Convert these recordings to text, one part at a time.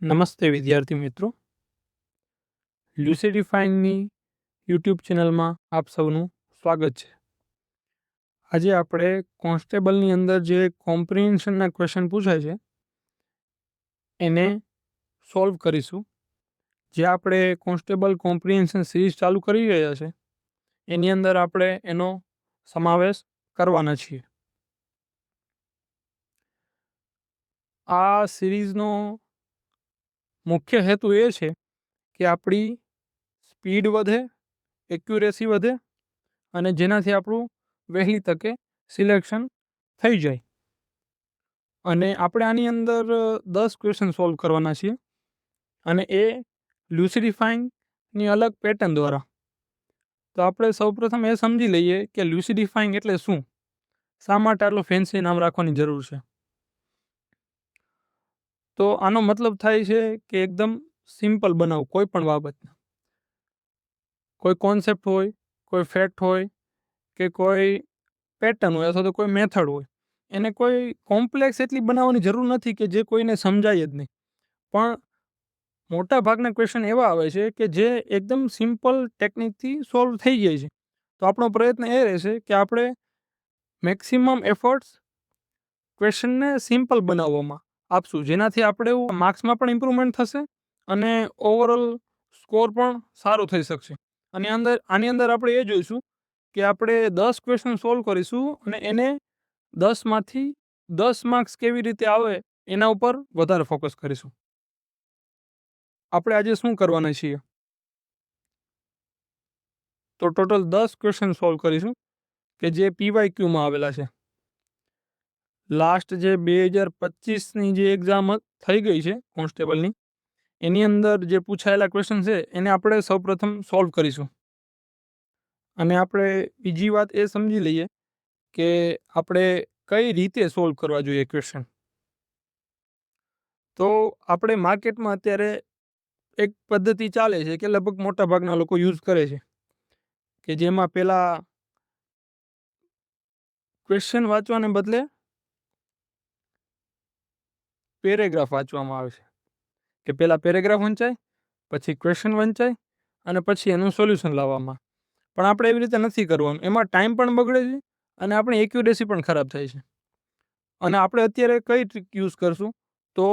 નમસ્તે વિદ્યાર્થી મિત્રો, લ્યુસિડિફાઇનની યુટ્યુબ ચેનલમાં આપ સૌનું સ્વાગત છે. આજે આપણે કોન્સ્ટેબલની અંદર જે કોમ્પ્રિહેન્શનના ક્વેશ્ચન પૂછાય છે એને સોલ્વ કરીશું. જે આપણે કોન્સ્ટેબલ કોમ્પ્રિહેન્શન સિરીઝ ચાલુ કરી રહ્યા છે એની અંદર આપણે એનો સમાવેશ કરવાના છીએ. આ સિરીઝનો મુખ્ય હેતુ એ છે કે આપણી સ્પીડ વધે, એક્યુરેસી વધે અને જેનાથી આપણું વહેલી તકે સિલેક્શન થઈ જાય. અને આપણે આની અંદર 10 ક્વેશ્ચન સોલ્વ કરવાના છીએ અને એ લ્યુસિડિફાઇંગની અલગ પેટર્ન દ્વારા. તો આપણે સૌપ્રથમ એ સમજી લઈએ કે લ્યુસિડિફાઇંગ એટલે શું, શા માટે આટલું ફેન્સી નામ રાખવાની જરૂર છે. તો આનો મતલબ થાય છે કે એકદમ સિમ્પલ બનાવો કોઈ પણ બાબતને. કોઈ કોન્સેપ્ટ હોય, કોઈ ફેક્ટ હોય કે કોઈ પેટર્ન હોય અથવા તો કોઈ મેથડ હોય, એને કોઈ કોમ્પ્લેક્સ એટલી બનાવવાની જરૂર નથી કે જે કોઈને સમજાય જ નહીં. પણ મોટા ભાગના ક્વેશ્ચન એવા આવે છે કે જે એકદમ સિમ્પલ ટેકનિકથી સોલ્વ થઈ જાય છે. તો આપણો પ્રયત્ન એ રહેશે કે આપણે મેક્સિમમ એફર્ટ્સ ક્વેશ્ચનને સિમ્પલ બનાવવામાં આપશું, જેનાથી આપણે માર્ક્સમાં પણ ઇમ્પ્રુવમેન્ટ થશે અને ઓવરઓલ સ્કોર પણ સારો થઈ શકશે. અને આની અંદર આપણે એ જોઈશું કે આપણે 10 ક્વેશ્ચન સોલ્વ કરીશું અને એને 10માંથી 10 માર્ક્સ કેવી રીતે આવે એના ઉપર વધારે ફોકસ કરીશું. આપણે આજે શું કરવાના છીએ, તો ટોટલ 10 ક્વેશ્ચન સોલ્વ કરીશું કે જે PYQમાં આવેલા છે. લાસ્ટ જે 2025ની જે એક્ઝામ થઈ ગઈ છે કોન્સ્ટેબલની, એની અંદર જે પૂછાયેલા ક્વેશ્ચન છે એને આપણે સૌપ્રથમ સોલ્વ કરીશું. અને આપણે બીજી વાત એ સમજી લઈએ કે આપણે કઈ રીતે સોલ્વ કરવા જોઈએ ક્વેશ્ચન. તો આપણે માર્કેટમાં અત્યારે એક પદ્ધતિ ચાલે છે કે લગભગ મોટા ભાગના લોકો યુઝ કરે છે કે જેમાં પહેલા ક્વેશ્ચન વાંચવાને બદલે પેરેગ્રાફ વાંચવામાં આવે છે. કે પહેલાં પેરેગ્રાફ વંચાય, પછી ક્વેશ્ચન વંચાય અને પછી એનું સોલ્યુશન લાવવામાં. પણ આપણે એવી રીતે નથી કરવાનું. એમાં ટાઈમ પણ બગડે છે અને આપણી એક્યુરેસી પણ ખરાબ થાય છે. અને આપણે અત્યારે કઈ ટ્રીક યુઝ કરશું, તો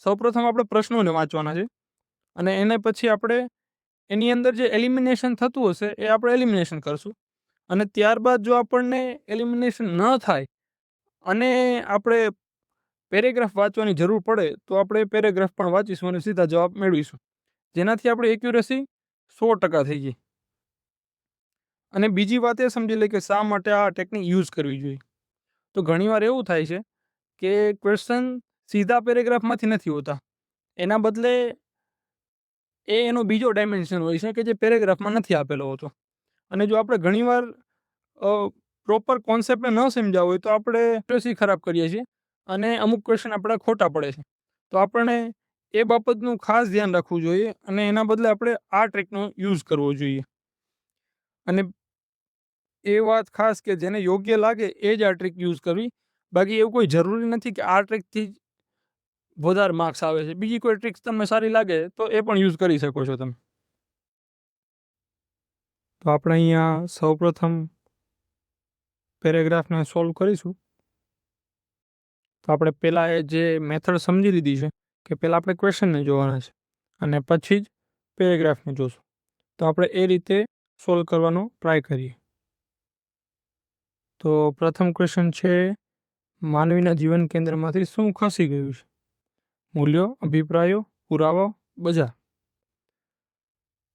સૌપ્રથમ આપણે પ્રશ્નોને વાંચવાના છે અને એને પછી આપણે એની અંદર જે એલિમિનેશન થતું હશે એ આપણે એલિમિનેશન કરશું. અને ત્યારબાદ જો આપણને એલિમિનેશન ન થાય અને આપણે પેરેગ્રાફ વાંચવાની જરૂર પડે તો આપણે પેરેગ્રાફ પણ વાંચીશું અને સીધા જવાબ મેળવીશું, જેનાથી આપણી એક્યુરેસી 100% થઈ ગઈ. અને બીજી વાત એ સમજી લઈએ કે શા માટે આ ટેકનિક યુઝ કરવી જોઈએ. તો ઘણીવાર એવું થાય છે કે ક્વેશ્ચન સીધા પેરેગ્રાફમાંથી નથી હોતા, એના બદલે એનો બીજો ડાયમેન્શન હોય છે કે જે પેરેગ્રાફમાં નથી આપેલો હોતો. અને જો આપણે ઘણીવાર પ્રોપર કોન્સેપ્ટને ન સમજ્યા હોય તો આપણે એક્યુરેસી ખરાબ કરીએ છીએ અને અમુક ક્વેશ્ચન આપણા ખોટા પડે છે. તો આપણને એ બાબતનું ખાસ ધ્યાન રાખવું જોઈએ અને એના બદલે આપણે આ ટ્રીકનો યુઝ કરવો જોઈએ. અને એ વાત ખાસ કે જેને યોગ્ય લાગે એ જ આ ટ્રીક યુઝ કરવી. બાકી એવું કોઈ જરૂરી નથી કે આ ટ્રીકથી જ વધારે માર્ક્સ આવે છે. બીજી કોઈ ટ્રીક્સ તમને સારી લાગે તો એ પણ યુઝ કરી શકો છો તમે. તો આપણે અહીંયા સૌપ્રથમ પેરેગ્રાફને સોલ્વ કરીશું. તો આપણે પહેલાં એ જે મેથડ સમજી લીધી છે કે પહેલાં આપણે ક્વેશ્ચનને જોવાના છે અને પછી જ પેરેગ્રાફને જોશું. તો આપણે એ રીતે સોલ્વ કરવાનો ટ્રાય કરીએ. તો પ્રથમ ક્વેશ્ચન છે, માનવીના જીવન કેન્દ્રમાંથી શું ખસી ગયું છે? મૂલ્યો, અભિપ્રાયો, પુરાવા, બજાર.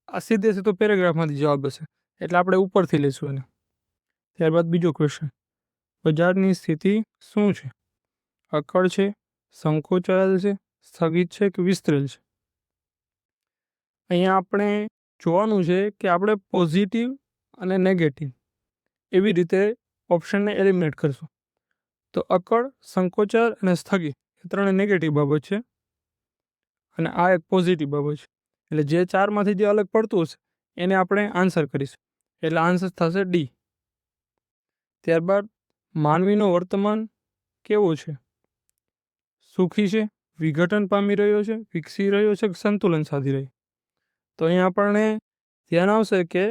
આ સીધે પેરેગ્રાફમાંથી જવાબ હશે એટલે આપણે ઉપરથી લઈશું એને. ત્યારબાદ બીજો ક્વેશ્ચન, બજારની સ્થિતિ શું છે? અકળ છે, સંકોચાયેલ છે, સ્થગિત છે કે વિસ્તરેલ છે? અહીંયા આપણે જોવાનું છે કે આપણે પોઝિટિવ અને નેગેટિવ એવી રીતે ઓપ્શનને એલિમિનેટ કરશું. તો અકળ, સંકોચાયેલ અને સ્થગિત એ ત્રણે નેગેટિવ બાબત છે અને આ એક પોઝિટિવ બાબત છે. એટલે જે ચારમાંથી જે અલગ પડતું હશે એને આપણે આન્સર કરીશું. એટલે આન્સર થશે ડી. ત્યારબાદ માનવીનો વર્તમાન કેવો છે? સુખી છે, વિઘટન પામી રહ્યો છે, વિકસી રહ્યો છે કે સંતુલન સાધી રહ્યો? તો અહીંયા આપણને ધ્યાન આવશે કે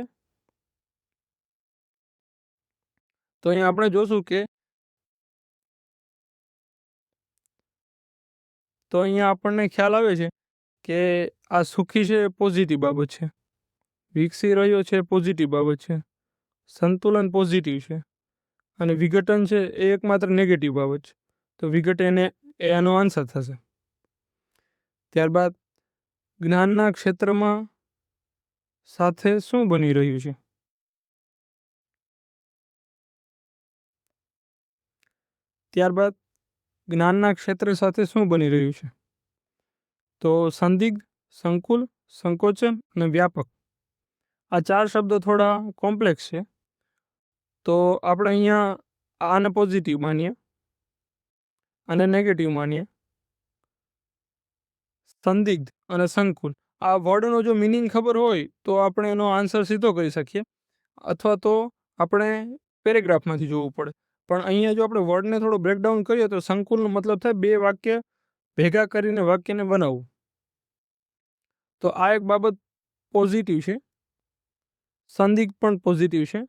તો અહીંયા આપણે જોશું કે તો અહીંયા આપણને ખ્યાલ આવે છે કે આ સુખી છે એ પોઝિટિવ બાબત છે, વિકસી રહ્યો છે એ પોઝિટિવ બાબત છે, સંતુલન પોઝિટિવ છે, અને વિઘટન છે એ એકમાત્ર નેગેટિવ બાબત છે. તો વિઘટન એનો આન્સર થશે. ત્યારબાદ જ્ઞાનના ક્ષેત્રમાં સાથે શું બની રહ્યું છે? ત્યારબાદ જ્ઞાનના ક્ષેત્ર સાથે શું બની રહ્યું છે? તો સંદિગ્ધ, સંકુલ, સંકોચન અને વ્યાપક. આ 4 શબ્દો થોડા કોમ્પ્લેક્સ છે, તો આપણે અહીંયા આને પોઝિટિવ માનીએ અને નેગેટિવ માનીએ. સંદિગ્ધ અને સંકુલ, આ વર્ડનો જો મિનિંગ ખબર હોય તો આપણે એનો આન્સર સીધો કરી શકીએ, અથવા તો આપણે પેરેગ્રાફમાંથી જોવું પડે. પણ અહીંયા જો આપણે વર્ડને થોડો બ્રેકડાઉન કરીએ તો સંકુલનો મતલબ થાય 2 વાક્ય ભેગા કરીને વાક્યને બનાવવું. તો આ એક બાબત પોઝિટિવ છે. સંદિગ્ધ પણ પોઝિટિવ છે,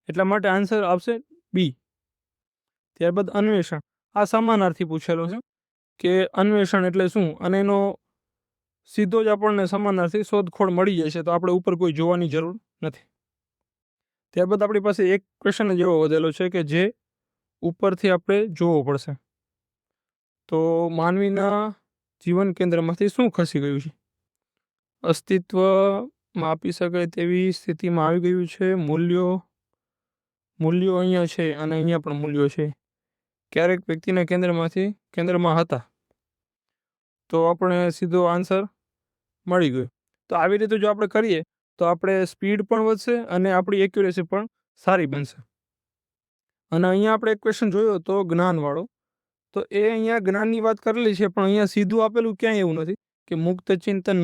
એટલા માટે આન્સર આવશે બી. ત્યારબાદ અન્વેષણ, આ સમાનાર્થી પૂછેલો છે કે અન્વેષણ એટલે શું, અને એનો સીધો જ આપણને સમાનાર્થી શોધખોળ મળી જાય છે, તો આપણે ઉપર કોઈ જોવાની જરૂર નથી. ત્યારબાદ આપણી પાસે એક ક્વેશ્ચન જ એવો વધેલો છે કે જે ઉપરથી આપણે જોવો પડશે. તો માનવીના જીવન કેન્દ્રમાંથી શું ખસી ગયું છે? અસ્તિત્વમાં આપી શકાય તેવી સ્થિતિમાં આવી ગયું છે. મૂલ્યો અહીંયા છે અને અહીંયા પણ મૂલ્યો છે. ક્યારેક વ્યક્તિના કેન્દ્રમાં હતા, તો આપણે સીધો આન્સર મળી ગયો. તો આવી રીતે જો આપણે કરીએ તો આપણે સ્પીડ પણ વધશે અને આપણી એક્યુરેસી પણ સારી બનશે. અને અહીંયા આપણે એક ક્વેશ્ચન જોયો તો જ્ઞાનવાળો, તો એ અહીંયા જ્ઞાનની વાત કરેલી છે, પણ અહીંયા સીધું આપેલું ક્યાંય એવું નથી કે મુક્ત ચિંતન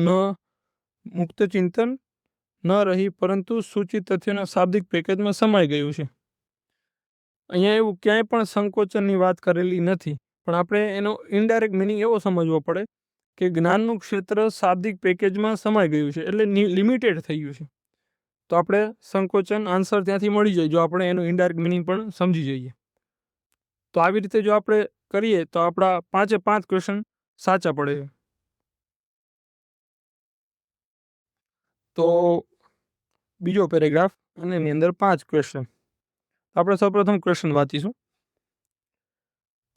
ન રહી, પરંતુ સૂચિત તથ્યોના શાબ્દિક પેકેજમાં સમાઈ ગયું છે. અહીંયા એવું ક્યાંય પણ સંકોચનની વાત કરેલી નથી, પણ આપણે એનો ઇનડાયરેક્ટ મિનિંગ એવો સમજવો પડે કે જ્ઞાનનું ક્ષેત્ર શાબ્દિક પેકેજમાં સમાઈ ગયું છે, એટલે લિમિટેડ થઈ ગયું છે. તો આપણે સંકોચન આન્સર ત્યાંથી મળી જાય જો આપણે એનું ઇનડાયરેક્ટ મિનિંગ પણ સમજી જઈએ. તો આવી રીતે જો આપણે કરીએ તો આપણા 5 ક્વેશ્ચન સાચા પડે છે. તો બીજો પેરેગ્રાફ અને એની અંદર 5 ક્વેશ્ચન. આપણે સૌપ્રથમ ક્વેશ્ચન વાંચીશું.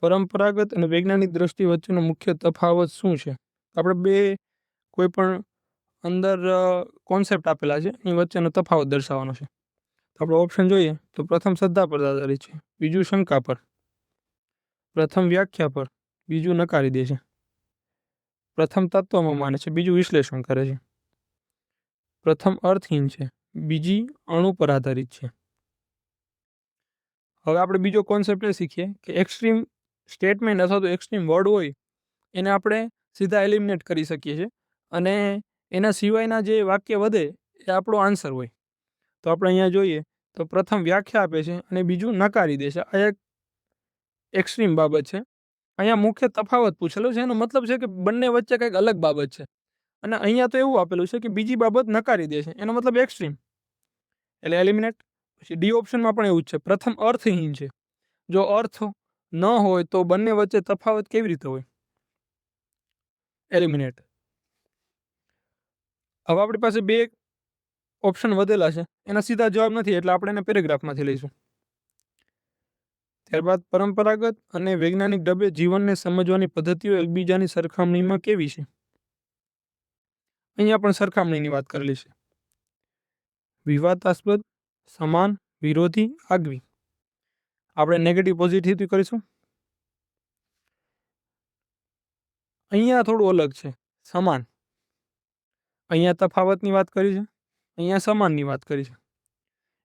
પરંપરાગત અને વૈજ્ઞાનિક દ્રષ્ટિ વચ્ચેનો મુખ્ય તફાવત શું છે? આપણે બે કોઈ પણ અંદર કોન્સેપ્ટ આપેલા છે, એની વચ્ચેનો તફાવત દર્શાવવાનો છે. તો આપણે ઓપ્શન જોઈએ તો પ્રથમ શ્રદ્ધા પર આધારિત છે, બીજું શંકા પર, પ્રથમ વ્યાખ્યા પર, બીજું નકારી દે છે, પ્રથમ તત્વમાં માને છે, બીજું વિશ્લેષણ કરે છે, પ્રથમ અર્થહીન છે, બીજી અણુ પર આધારિત છે. હવે આપણે બીજો કોન્સેપ્ટ એ શીખીએ કે એક્સ્ટ્રીમ સ્ટેટમેન્ટ અથવા તો એક્સ્ટ્રીમ વર્ડ હોય એને આપણે સીધા એલિમિનેટ કરી શકીએ છીએ, અને એના સિવાયના જે વાક્ય વધે એ આપણો આન્સર હોય. તો આપણે અહીંયા જોઈએ તો પ્રથમ વ્યાખ્યા આપે છે અને બીજું નકારી દે છે. આ એક એક્સ્ટ્રીમ બાબત છે. અહીંયા મુખ્ય તફાવત પૂછેલો છે, એનો મતલબ છે કે બંને વચ્ચે કંઈક અલગ બાબત છે, અને અહીંયા તો એવું આપેલું છે કે બીજી બાબત નકારી દે છે, એનો મતલબ એક્સ્ટ્રીમ, એટલે એલિમિનેટ. પછી ડી ઓપ્શનમાં પણ એવું જ છે, પ્રથમ અર્થહીન છે. જો અર્થ ન હોય તો બંને વચ્ચે તફાવત કેવી રીતે હોય? એલિમિનેટ. હવે આપણી પાસે 2 ઓપ્શન વધેલા છે, એના સીધા જવાબ નથી, એટલે આપણે એને પેરેગ્રાફમાંથી લઈશું. ત્યારબાદ પરંપરાગત અને વૈજ્ઞાનિક ઢબે જીવનને સમજવાની પદ્ધતિઓ એકબીજાની સરખામણીમાં કેવી છે? અહીંયા પણ સરખામણીની વાત કરેલી છે. વિવાદાસ્પદ, સમાન, વિરોધી, આગવી. આપણે નેગેટિવ પોઝિટિવ કરીશું. અહીંયા થોડું અલગ છે, સમાન. અહીંયા તફાવતની વાત કરી છે, અહીંયા સમાનની વાત કરી છે.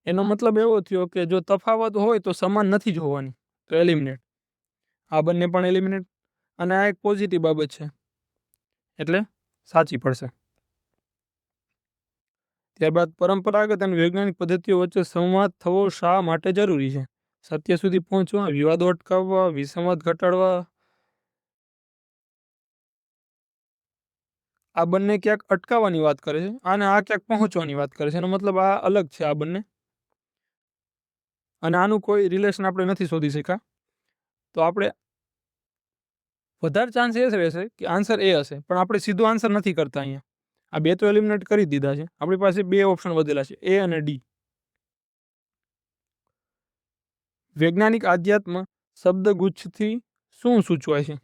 એનો મતલબ એવો થયો કે જો તફાવત હોય તો સમાન નથી જોવાની, તો એલિમિનેટ. આ બંને પણ એલિમિનેટ, અને આ એક પોઝિટિવ બાબત છે, એટલે સાચી પડશે. ત્યારબાદ પરંપરાગત અને વૈજ્ઞાનિક પદ્ધતિઓ વચ્ચે સંવાદ થવો શા માટે જરૂરી છે? સત્ય સુધી પહોંચવા, વિવાદો અટકાવવા, વિસંવાદ ઘટાડવા, આ બંને ક્યાંક અટકાવવાની વાત કરે છે અને આ ક્યાંક પહોંચવાની વાત કરે છે. એનો મતલબ આ અલગ છે આ બંને, અને આનું કોઈ રિલેશન આપણે નથી શોધી શક્યા. તો આપણે વધારે ચાન્સ એ રહેશે કે આન્સર એ હશે, પણ આપણે સીધો આન્સર નથી કરતા અહીંયા. આ 2 તો એલિમિનેટ કરી દીધા છે. આપણી પાસે 2 ઓપ્શન વધેલા છે, એ અને ડી. વૈજ્ઞાનિક આધ્યાત્મ શબ્દગુચ્છથી શું સૂચવાય છે?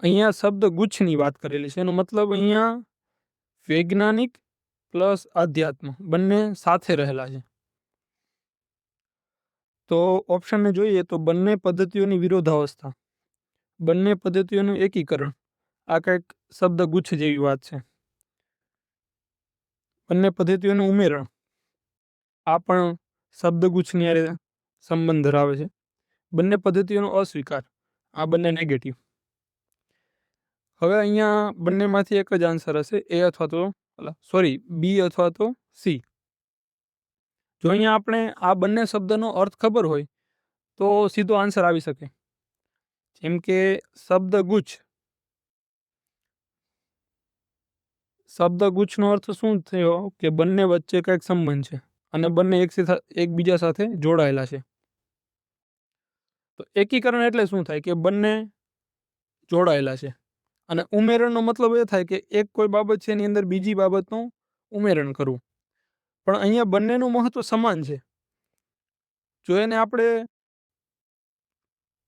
અહીંયા શબ્દગુચ્છની વાત કરેલી છે. એનો મતલબ અહીંયા વૈજ્ઞાનિક પ્લસ આધ્યાત્મ બંને સાથે રહેલા છે. તો ઓપ્શનને જોઈએ તો બંને પદ્ધતિઓની વિરોધાવસ્થા, બંને પદ્ધતિઓનું એકીકરણ, આ કંઈક શબ્દગુચ્છ જેવી વાત છે. બંને પદ્ધતિઓનું ઉમેરણ, આ પણ શબ્દગુચ્છની હારે સંબંધ ધરાવે છે. બંને પદ્ધતિઓનો અસ્વીકાર, આ બંને નેગેટિવ. હવે અહીંયા બંનેમાંથી એક જ આન્સર હશે, એ અથવા તો બી અથવા તો સી. જો અહીંયા આપણે આ બંને શબ્દનો અર્થ ખબર હોય તો સીધો આન્સર આવી શકે. જેમ કે શબ્દગુચ્છ, શબ્દગુચ્છનો અર્થ શું થયો કે બંને વચ્ચે કંઈક સંબંધ છે અને બંને એકબીજા સાથે જોડાયેલા છે. તો એકીકરણ એટલે શું થાય કે બંને જોડાયેલા છે, અને ઉમેરણનો મતલબ એ થાય કે એક કોઈ બાબત છે એની અંદર બીજી બાબતનું ઉમેરણ કરવું. પણ અહીંયા બંનેનું મહત્વ સમાન છે. જો એને આપણે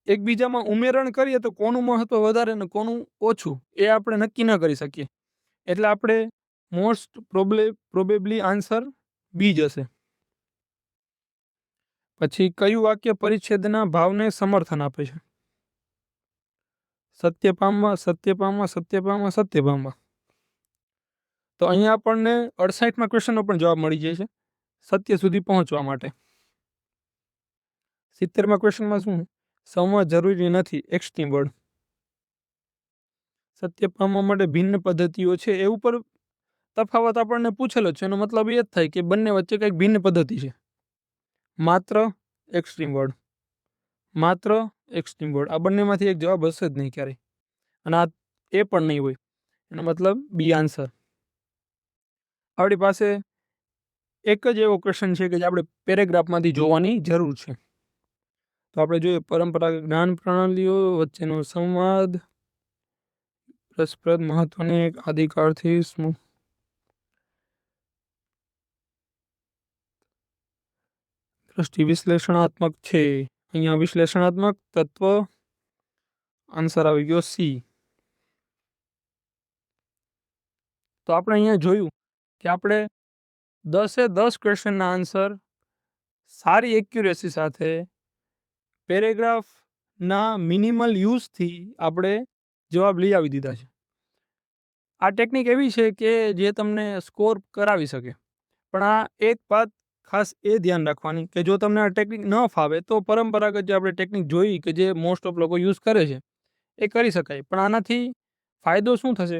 એકબીજામાં ઉમેરણ કરીએ તો કોનું મહત્વ વધારે ને કોનું ઓછું એ આપણે નક્કી ન કરી શકીએ. એટલે આપણે મોસ્ટ પ્રોબેબલી આન્સર બી જ હશે. પછી કયું વાક્ય પરિચ્છેદના ભાવને સમર્થન આપે છે? સત્ય પામવા, સત્ય પામવા, સત્ય પામવા, સત્ય પામવા. તો અહીંયા આપણને 68માં ક્વેશ્ચનનો પણ જવાબ મળી જાય છે, સત્ય સુધી પહોંચવા માટે. 70માં ક્વેશ્ચનમાં શું? સંવાદ જરૂરી નથી, એક્સ્ટ્રીમ વર્ડ. સત્ય પામવા માટે ભિન્ન પદ્ધતિઓ છે, એ ઉપર તફાવત આપણને પૂછેલો છે. એનો મતલબ એ જ થાય કે બંને વચ્ચે કંઈક ભિન્ન પદ્ધતિ છે. માત્ર એક્સ્ટ્રીમ વર્ડ, માત્ર એક્સ્ટ્રીમ વર્ડ, આ બંનેમાંથી એક જવાબ હશે જ નહીં ક્યારેય, અને આ એ પણ નહીં હોય. એનો મતલબ બી આન્સર. આપણી પાસે એક જ એવો ક્વેશ્ચન છે કે જે આપણે પેરેગ્રાફમાંથી જોવાની જરૂર છે. તો આપણે જોઈએ પરંપરાગત જ્ઞાન પ્રણાલીઓ વચ્ચેનો સંવાદ, રસપ્રદ, મહત્વની, એક આદિકાળથી દ્રષ્ટિ વિશ્લેષણાત્મક છે. અહીંયા વિશ્લેષણાત્મક તત્વ, આન્સર આવી ગયો સી. તો આપણે અહીંયા જોયું કે આપણે 10 ક્વેશ્ચનના આન્સર સારી એક્યુરેસી સાથે પેરેગ્રાફના મિનિમલ યુઝથી આપણે જવાબ લઈ આવી દીધા છે. આ ટેકનિક એવી છે કે જે તમને સ્કોર કરાવી શકે. પણ આ એક વાત ખાસ એ ધ્યાન રાખવાની કે જો તમને આ ટેકનિક ન ફાવે તો પરંપરાગત જે આપણે ટેકનિક જોઈ કે જે મોસ્ટ ઓફ લોકો યુઝ કરે છે એ કરી શકાય. પણ આનાથી ફાયદો શું થશે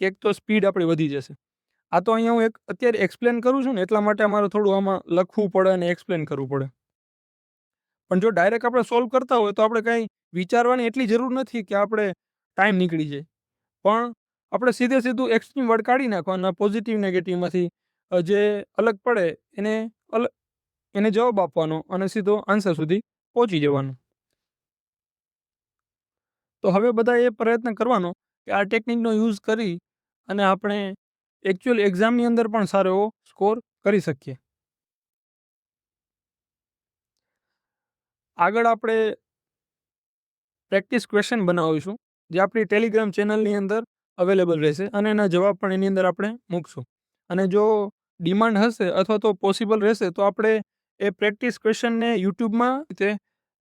કે એક તો સ્પીડ આપણી વધી જશે. આ તો અહીંયા હું અત્યારે એક્સપ્લેન કરું છું ને એટલા માટે અમારે થોડું આમાં લખવું પડે અને એક્સપ્લેન કરવું પડે. પણ જો ડાયરેક્ટ આપણે સોલ્વ કરતા હોય તો આપણે કાંઈ વિચારવાની એટલી જરૂર નથી કે આપણે ટાઈમ નીકળી જાય. પણ આપણે સીધું એક્સ્ટ્રીમ વર્ડ કાઢી નાખવાના, પોઝિટિવ નેગેટિવમાંથી જે અલગ પડે એને જવાબ આપવાનો અને સીધો આન્સર સુધી પહોંચી જવાનું. તો હવે બધા એ પ્રયત્ન કરવાનો કે આ ટેકનિકનો યુઝ કરી અને આપણે એકચ્યુઅલ એક્ઝામની અંદર પણ સારો એવો સ્કોર કરી શકીએ. આગળ આપણે પ્રેક્ટિસ ક્વેશ્ચન બનાવીશું જે આપણી ટેલિગ્રામ ચેનલની અંદર અવેલેબલ રહેશે, અને એના જવાબ પણ એની અંદર આપણે મૂકશું. અને જો ડિમાન્ડ હશે અથવા તો પોસિબલ રહેશે તો આપણે એ પ્રેક્ટિસ ક્વેશ્ચનને યુટ્યુબમાં તે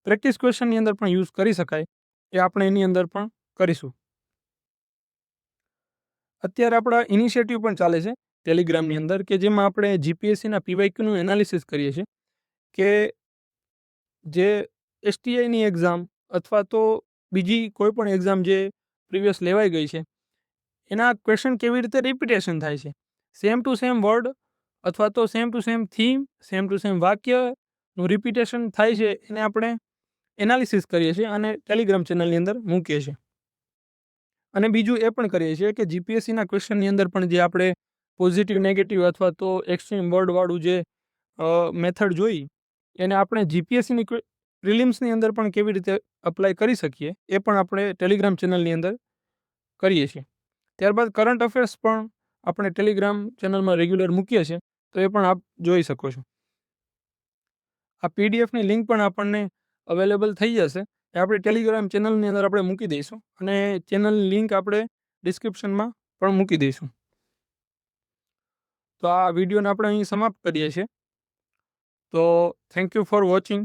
પ્રેક્ટિસ ક્વેશ્ચનની અંદર પણ યુઝ કરી શકાય, એ આપણે એની અંદર પણ કરીશું. અત્યારે આપણા ઇનિશિયેટિવ પણ ચાલે છે ટેલિગ્રામની અંદર કે જેમાં આપણે જીપીએસસીના પીવાયક્યુનું એનાલિસિસ કરીએ છીએ કે જે એસટીઆઈની એક્ઝામ અથવા તો બીજી કોઈ પણ એક્ઝામ જે પ્રીવિયસ લેવાઈ ગઈ છે એના ક્વેશ્ચન કેવી રીતે રિપીટેશન થાય છે, સેમ ટુ સેમ વર્ડ અથવા તો same to same theme, same to same વાક્યનું રિપીટેશન થાય છે, એને આપણે એનાલિસિસ કરીએ છીએ અને ટેલિગ્રામ ચેનલની અંદર મૂકીએ છીએ. અને બીજું એ પણ કરીએ છીએ કે જીપીએસસીના ક્વેશ્ચનની અંદર પણ જે આપણે પોઝિટિવ નેગેટિવ અથવા તો એક્સ્ટ્રીમ વર્ડવાળું જે મેથડ જોઈ એને આપણે જીપીએસસીની પ્રિલિમ્સની અંદર પણ કેવી રીતે અપ્લાય કરી શકીએ એ પણ આપણે ટેલિગ્રામ ચેનલની અંદર કરીએ છીએ. ત્યારબાદ કરંટ અફેર્સ પણ આપણે ટેલિગ્રામ ચેનલમાં રેગ્યુલર મૂકીએ છીએ, તો એ પણ આપ જોઈ શકો છો. આ પીડીએફની લિંક પણ આપણને અવેલેબલ થઈ જશે. એ આપણે ટેલિગ્રામ ચેનલની અંદર આપણે મૂકી દઈશું અને ચેનલની લિંક આપણે ડિસ્ક્રિપ્શનમાં પણ મૂકી દઈશું. તો આ વિડીયોને આપણે અહીં સમાપ્ત કરીએ છીએ. તો થેન્ક યુ ફોર વોચિંગ.